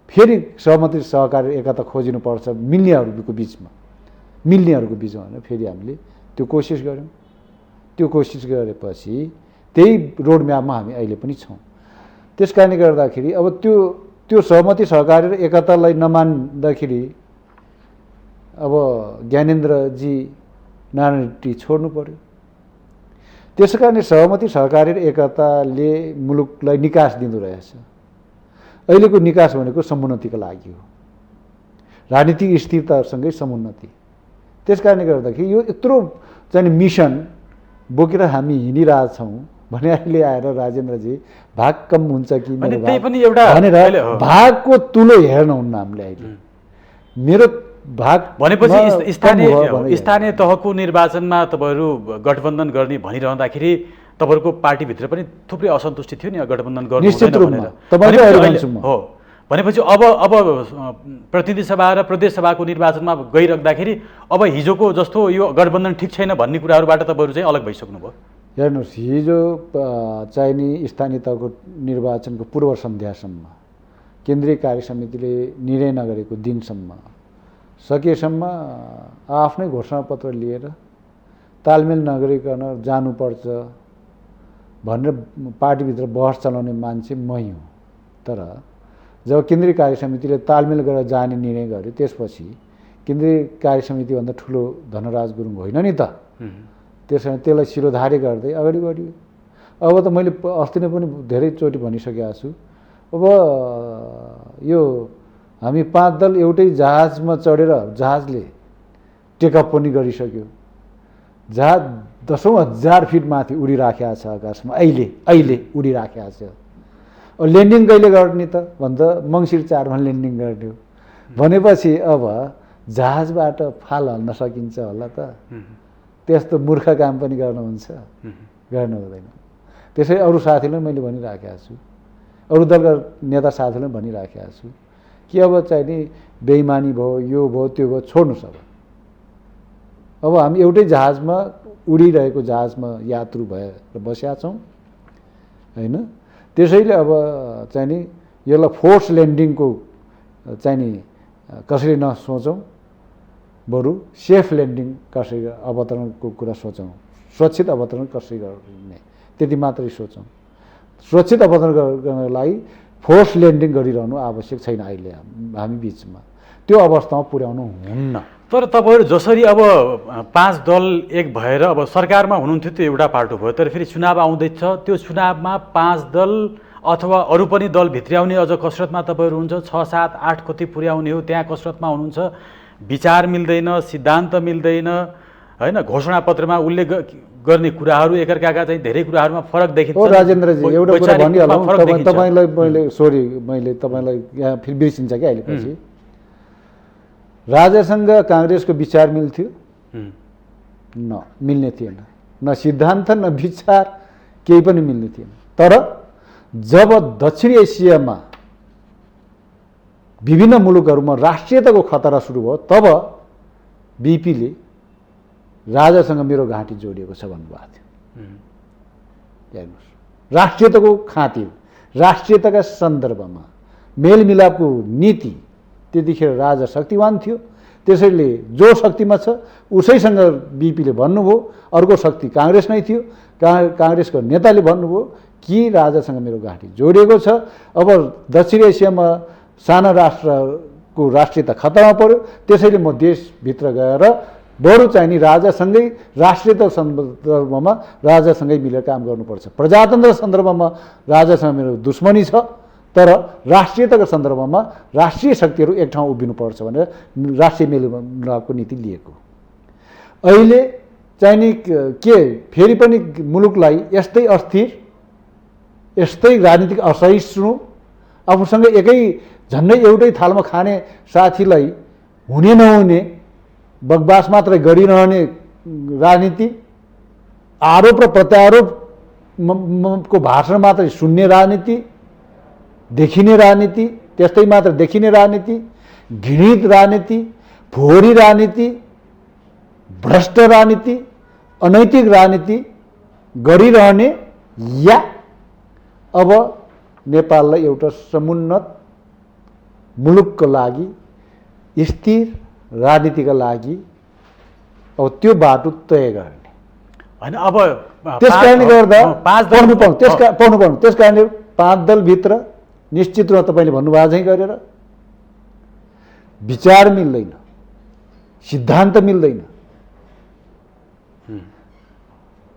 फेरि सहमति, सहकार्य, एकता खोजिनुपर्छ मिल्नेहरूको बिचमा भने फेरि हामीले त्यो कोसिस गऱ्यौँ। त्यो कोसिस गरेपछि त्यही रोडम्यापमा हामी अहिले पनि छौँ। त्यस कारणले गर्दाखेरि अब त्यो सहमति, सहकार्य र एकतालाई नमान्दाखेरि अब ज्ञानेन्द्रजी नारायणटी छोड्नु पर्यो। त्यसै कारणले सहमति, सहकार्य र एकताले मुलुकलाई निकास दिँदो रहेछ। अहिलेको निकास भनेको समुन्नतिको लागि हो, राजनीतिक स्थिरतासँगै समुन्नति। त्यस कारणले गर्दाखेरि यो यत्रो चाहिँ मिसन बोकेर हामी हिँडिरहेछौँ भने अहिले आएर राजेन्द्रजी भाग कम हुन्छ कि अनि मेरो त्यही भाग पनि एउटा भनेर अहिले हो। भागको तुलो हेर्नुहुन्न हामीले अहिले मेरो भाग भनेपछि कम भयो भने स्थानीय तहको निर्वाचनमा तपाईँहरू गठबन्धन गर्ने भनिरहँदाखेरि तपाईँहरूको पार्टीभित्र पनि थुप्रै असन्तुष्टि थियो नि गठबन्धन गर्नु निश्चित हुँदैन रूपमा। भनेर। तपाईँकै भनेपछि अहिले भन्छु म। हो भनेपछि अब प्रतिनिधि सभा र प्रदेश सभाको निर्वाचनमा गइराख्दाखेरि अब हिजोको जस्तो यो गठबन्धन ठिक छैन भन्ने कुराहरूबाट तपाईँहरू चाहिँ अलग भइसक्नुभयो। हेर्नुहोस् हिजो चाहिने स्थानीय तहको निर्वाचनको पूर्व सन्ध्यासम्म केन्द्रीय कार्य समितिले निर्णय नगरेको दिनसम्म सकेसम्म आफ्नै घोषणापत्र लिएर तालमेल नगरिकन जानुपर्छ भनेर पार्टीभित्र बहस चलाउने मान्छे मै हुँ। तर जब केन्द्रीय कार्य समितिले तालमेल गरेर जाने निर्णय गर्यो त्यसपछि केन्द्रीय कार्य समितिभन्दा ठुलो धनराज गुरुङ होइन नि त। त्यस कारण त्यसलाई शिरोधार्य गर्दै अगाडि बढ्यो। अब त मैले अस्ति नै पनि धेरैचोटि भनिसकेको छु। अब यो हामी 5 दल एउटै जहाजमा चढेर जहाजले टेकअप पनि गरिसक्यो। जहाज 10,000 फिट माथि उडिराखेको छ आकाशमा अहिले उडिराखेको छ। अब ल्यान्डिङ कहिले गर्ने त भन्दा मङ्सिर 4मा ल्यान्डिङ गर्ने हो भनेपछि अब जहाजबाट फाल हाल्न सकिन्छ होला त। त्यस्तो मूर्ख काम पनि गर्नुहुन्छ गर्नु हुँदैन। त्यसै अरू साथीलाई मैले भनिराखेको छु, अरू दलका नेता साथीलाई भनिराखेको छु कि अब चाहिँ नि बेइमानी भयो यो भयो त्यो भयो छोड्नुहोस्। अब हामी एउटै जहाजमा उडिरहेको जहाजमा यात्रु भएर बसेका छौँ होइन। त्यसैले अब चाहिँ नि यसलाई फोर्स ल्यान्डिङको चाहिँ नि कसरी नसोचौँ, बरु सेफ ल्यान्डिङ कसरी अवतरणको कुरा सोचौँ, सुरक्षित अवतरण कसरी गर्ने त्यति मात्रै सोचौँ। सुरक्षित अवतरण गर्नको लागि फोर्स ल्यान्डिङ गरिरहनु आवश्यक छैन अहिले हामी बिचमा, त्यो अवस्थामा पुर्याउनु हुन्न। तर तपाईँहरू जसरी अब 5 दल एक भएर अब सरकारमा हुनुहुन्थ्यो त्यो एउटा पार्टो भयो, तर फेरि चुनाव आउँदैछ, त्यो चुनावमा 5 दल अथवा अरू पनि दल भित्र्याउने अझ कसरतमा तपाईँहरू हुन्छ, 6, 7, 8 कति पुर्याउने हो त्यहाँ कसरतमा हुनुहुन्छ। विचार मिल्दैन, सिद्धान्त मिल्दैन होइन, घोषणापत्रमा उल्लेख गर्ने कुराहरू एकअर्काका चाहिँ धेरै कुराहरूमा फरक देखिन्छ। हो राजेन्द्रजी एउटा कुरा भनिहालौँ तपाईँलाई, मैले तपाईँलाई यहाँ फेरि बिर्सिन्छ क्या अहिले पछि। राजासँग काङ्ग्रेसको विचार मिल्थ्यो न मिल्ने थिएन, न सिद्धान्त न विचार केही पनि मिल्ने थिएन। तर जब दक्षिण एसियामा विभिन्न मुलुकहरूमा राष्ट्रियताको खतरा सुरु भयो तब बिपीले राजासँग मेरो घाँटी जोडिएको छ भन्नुभएको थियो। हेर्नुहोस् राष्ट्रियताको खातिर राष्ट्रियताका सन्दर्भमा मेलमिलापको नीति त्यतिखेर राजा शक्तिवान थियो। त्यसैले जो शक्तिमा छ उसैसँग बिपीले भन्नुभयो, अर्को शक्ति काङ्ग्रेस नै थियो। काङ्ग्रेसको नेताले भन्नुभयो कि राजासँग मेरो घाँटी जोडिएको छ। अब दक्षिण एसियामा साना राष्ट्रको राष्ट्रियता खतरामा पर्यो, त्यसैले म देशभित्र गएर बरु चाहिँ नि राजासँगै राष्ट्रियता सन्दर्भमा राजासँगै मिलेर काम गर्नुपर्छ। प्रजातन्त्र सन्दर्भमा राजासँग मेरो दुश्मनी छ, तर राष्ट्रियताको सन्दर्भमा राष्ट्रिय शक्तिहरू एक ठाउँ उभिनुपर्छ भनेर राष्ट्रिय मेलमिलापको नीति लिएको। अहिले चाहिँ नि के फेरि पनि मुलुकलाई यस्तै अस्थिर, यस्तै राजनीतिक असहिष्णु, आफूसँग एकै झन्डै एउटै थालमा खाने साथीलाई हुने नहुने बकवास मात्रै गरिरहने राजनीति, आरोप र प्रत्यारोपको भाषण मात्रै सुन्ने राजनीति, देखिने राजनीति, त्यस्तै मात्र देखिने राजनीति, घृणित राजनीति, फोहोरी राजनीति, भ्रष्ट राजनीति, अनैतिक राजनीति गरिरहने या अब नेपाललाई एउटा समुन्नत मुलुकको लागि स्थिर राजनीतिका लागि अब त्यो बाटो तय गर्ने होइन। अब त्यस कारणले गर्दा पढ्नु त्यस कारणले 5 दलभित्र निश्चित रूपमा तपाईँले भन्नुभएको चाहिँ गरेर विचार मिल्दैन, सिद्धान्त मिल्दैन।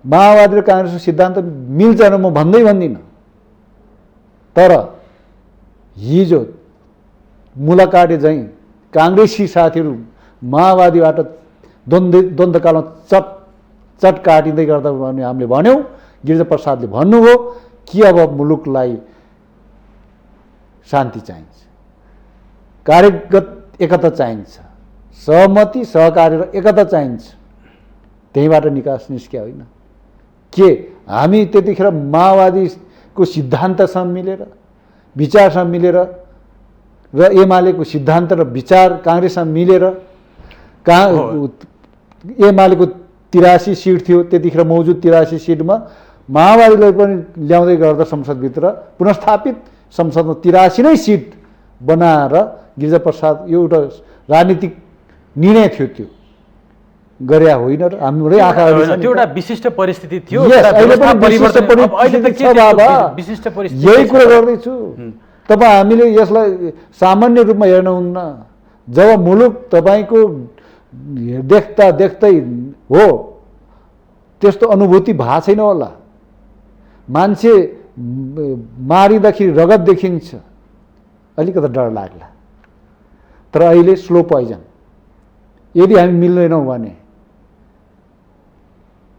माओवादी र काङ्ग्रेसको सिद्धान्त मिल्छ र म भन्दिनँ, तर हिजो मुलाकाटे चाहिँ काङ्ग्रेसी साथीहरू माओवादीबाट द्वन्द्वकालमा चट काटिँदै गर्दा हामीले भन्यौँ गिरिजाप्रसादले भन्नुभयो कि अब मुलुकलाई शान्ति चाहिन्छ, कार्यगत एकता चाहिन्छ, सहमति सहकार्य र एकता चाहिन्छ। त्यहीँबाट निकास निस्क्या होइन के हामी त्यतिखेर माओवादीको सिद्धान्तसँग मिलेर विचारसँग मिलेर र एमालेको सिद्धान्त र विचार काङ्ग्रेससँग मिलेर एमालेको 83 सिट थियो त्यतिखेर मौजुद 83 सिटमा माओवादीलाई पनि ल्याउँदै गर्दा संसदभित्र पुनर्स्थापित संसदमा 83 नै सिट बनाएर गिरिजाप्रसाद एउटा राजनीतिक निर्णय थियो त्यो गरे होइन र हाम्रै आँखा त्यो एउटा विशिष्ट परिस्थिति थियो। अहिले पनि यही कुरा गर्दैछु। तपाईँ हामीले यसलाई सामान्य रूपमा हेर्नुहुन्न। जब मुलुक तपाईँको देख्दा देख्दै हो त्यस्तो अनुभूति भएको छैन होला। मान्छे मारिँदाखेरि रगत देखिन्छ, अलिकति डर लाग्ला। तर अहिले स्लो पोइजन। यदि हामी मिल्दैनौँ भने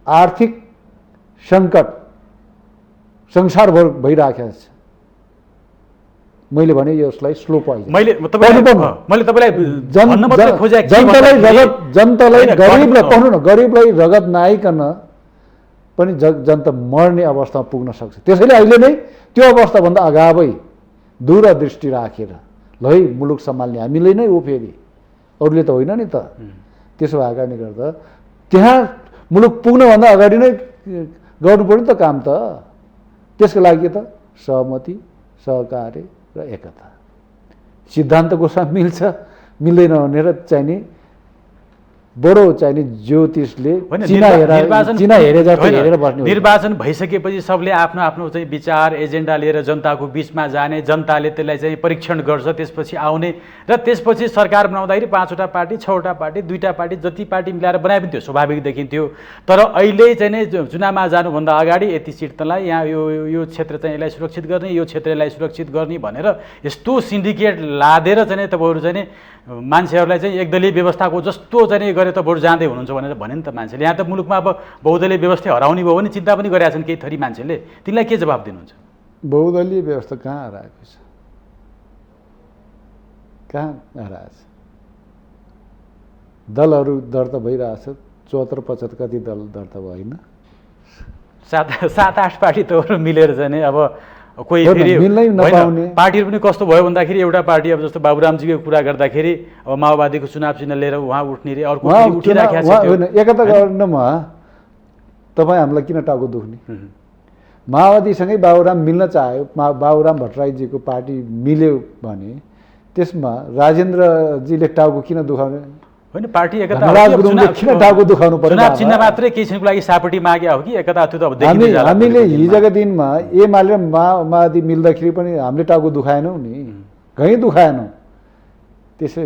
आर्थिक सङ्कट संसारभर भइराखेको छ। मैले भने यसलाई स्लो पोइजन। मैले तपाईलाई भन्न मात्रै खोजेको जनतालाई गरिबलाई रगत नआइकन पनि जनता मर्ने अवस्थामा पुग्न सक्छ। त्यसैले अहिले नै त्यो अवस्थाभन्दा अगावै दूरदृष्टि राखेर ल है मुलुक सम्हाल्ने हामीले नै हो, फेरि अरूले त होइन नि त। त्यसो भएको कारणले गर्दा त्यहाँ मुलुक पुग्नभन्दा अगाडि नै गर्नु पर्यो नि त काम त। त्यसको लागि त सहमति सहकार्य र एकता सिद्धान्तको साथ मिल्छ मिल्दैन भनेर चाहिने बडो चाहिने ज्योतिषले निर्वाचन भइसकेपछि सबले आफ्नो आफ्नो चाहिँ विचार एजेन्डा लिएर जनताको बिचमा जाने, जनताले त्यसलाई चाहिँ परीक्षण गर्छ, त्यसपछि आउने र त्यसपछि सरकार बनाउँदाखेरि 5वटा पार्टी 6वटा पार्टी 2टा पार्टी जति पार्टी मिलाएर बनाए पनि त्यो स्वाभाविक देखिन्थ्यो। तर अहिले चाहिँ नि चुनावमा जानुभन्दा अगाडि यति सिट तँलाई यहाँ यो क्षेत्र चाहिँ यसलाई सुरक्षित गर्ने, यो क्षेत्रलाई सुरक्षित गर्ने भनेर यस्तो सिन्डिकेट लादेर चाहिँ नि तपाईँहरू चाहिँ नि मान्छेहरूलाई चाहिँ एकदलीय व्यवस्थाको जस्तो चाहिँ गरे त बरु जाँदै हुनुहुन्छ भनेर भने नि त मान्छेले। यहाँ त मुलुकमा अब बहुदलीय व्यवस्था हराउने भयो भने चिन्ता पनि गरेका छन् केही थरी मान्छेले। तिनलाई के जवाब दिनुहुन्छ? बहुदलीय व्यवस्था कहाँ हराएको छ? कहाँ हराएको छ? दलहरू दर्ता भइरहेछ। 74-75 कति दल दर्ता भयो होइन? 7-8 पार्टी त मिलेर चाहिँ अब कोही फेरि पार्टीहरू पनि कस्तो भयो भन्दाखेरि एउटा पार्टी अब जस्तो बाबुरामजीको कुरा गर्दाखेरि अब माओवादीको चुनाव चिन्ह लिएर उहाँ उठ्ने रे, अर्को उठिराखेको छ। होइन, एकता गर्नमा तपाईँ हामीलाई किन टाउको दुख्ने? माओवादीसँगै बाबुराम मिल्न चाह्यो, बाबुराम भट्टराईजीको पार्टी मिल्यो भने त्यसमा राजेन्द्रजीले टाउको किन दुखाउने? होइन, पार्टी एकता किन टाउको दुखाउनु पर्यो? चुनाव चिन्ह मात्रै केही छिनको लागि सापटी मागे हो कि एकता त्यो त अब हामीले हिजोको दिनमा एमाले र माओवादी मिल्दाखेरि पनि हामीले टाउको दुखाएनौँ नि, कहीँ दुखाएनौँ। त्यसै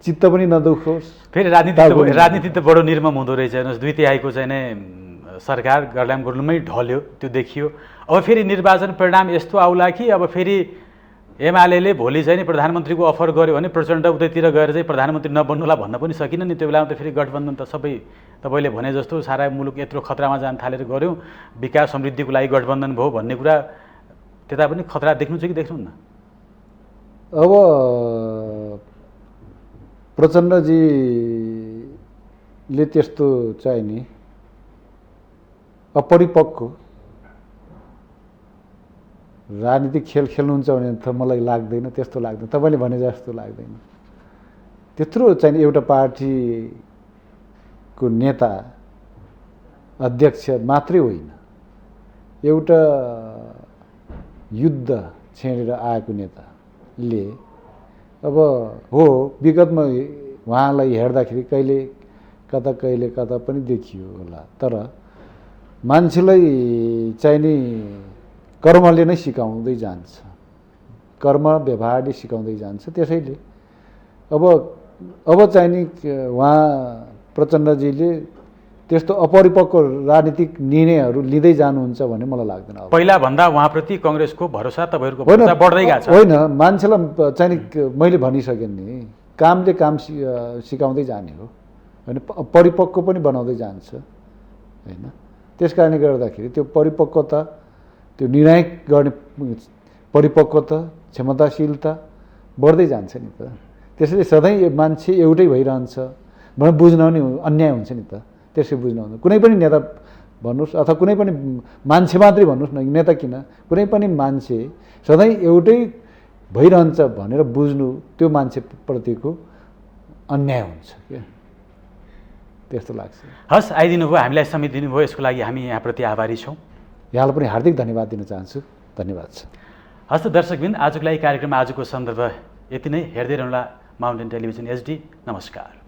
चित्त पनि नदुखोस्। फेरि राजनीति त बडो निर्मम हुँदो रहेछ। हेर्नुहोस्, 2/3 चाहिँ नै सरकार गर्लाम गुर्लुमै ढल्यो, त्यो देखियो। अब फेरि निर्वाचन परिणाम यस्तो आउला कि अब फेरि एमाले भोलि चाहिँ नि प्रधानमन्त्रीको अफर गर्यो भने प्रचण्ड उतैतिर गएर चाहिँ प्रधानमन्त्री नबन्नुला भन्न पनि सकिन नि। त्यो बेलामा त फेरि गठबन्धन त सबै तपाईँले भने जस्तो सारा मुलुक यत्रो खतरामा जान थालेर गऱ्यौँ, विकास समृद्धिको लागि गठबन्धन भयो भन्ने कुरा त्यता पनि खतरा देख्नुहुन्छ कि देख्नुहुन्न? अब प्रचण्डजीले त्यस्तो चाहिँ नि अपरिपक्व राजनीतिक खेल खेल्नुहुन्छ भने त मलाई लाग्दैन, त्यस्तो लाग्दैन। तपाईँले भने जस्तो लाग्दैन। त्यत्रो चाहिँ एउटा पार्टीको नेता अध्यक्ष मात्रै होइन, एउटा युद्ध छेडेर आएको नेताले अब हो विगतमा उहाँलाई हेर्दाखेरि कहिले कता पनि देखियो होला। तर मान्छेलाई चाहिँ नि कर्मले नै सिकाउँदै जान्छ, कर्म व्यवहारले सिकाउँदै जान्छ। त्यसैले अब चाहिँ नि उहाँ प्रचण्डजीले त्यस्तो अपरिपक्व राजनीतिक निर्णयहरू लिँदै जानुहुन्छ भन्ने मलाई लाग्दैन। पहिला भन्दा उहाँप्रति कङ्ग्रेसको भरोसा तपाईँहरूको भरोसा बढ्दै गएको छ? होइन, मान्छेलाई चाहिँ नि मैले भनिसकेँ नि, कामले काम सिकाउँदै जाने हो होइन, परिपक्व पनि बनाउँदै जान्छ होइन। त्यस कारणले गर्दाखेरि त्यो परिपक्वता, त्यो निर्णय गर्ने परिपक्वता, क्षमताशीलता बढ्दै जान्छ नि त। त्यसैले सधैँ मान्छे एउटै भइरहन्छ भनेर बुझ्न नि अन्याय हुन्छ नि त। त्यसै बुझ्न हुँदैन। कुनै पनि नेता भन्नुहोस् अथवा कुनै पनि मान्छे मात्रै भन्नुहोस् न, नेता किन, कुनै पनि मान्छे सधैँ एउटै भइरहन्छ भनेर बुझ्नु त्यो मान्छेप्रतिको अन्याय हुन्छ क्या, त्यस्तो लाग्छ। हस्, आइदिनु भयो, हामीलाई समय दिनुभयो, यसको लागि हामी यहाँप्रति आभारी छौँ। यहाँलाई पनि हार्दिक धन्यवाद दिन चाहन्छु। धन्यवाद छ। हस् त दर्शकबिन, आजको लागि कार्यक्रम आजको सन्दर्भ यति नै। हेर्दै रहनुहोला माउन्टेन टेलिभिजन HD। नमस्कार।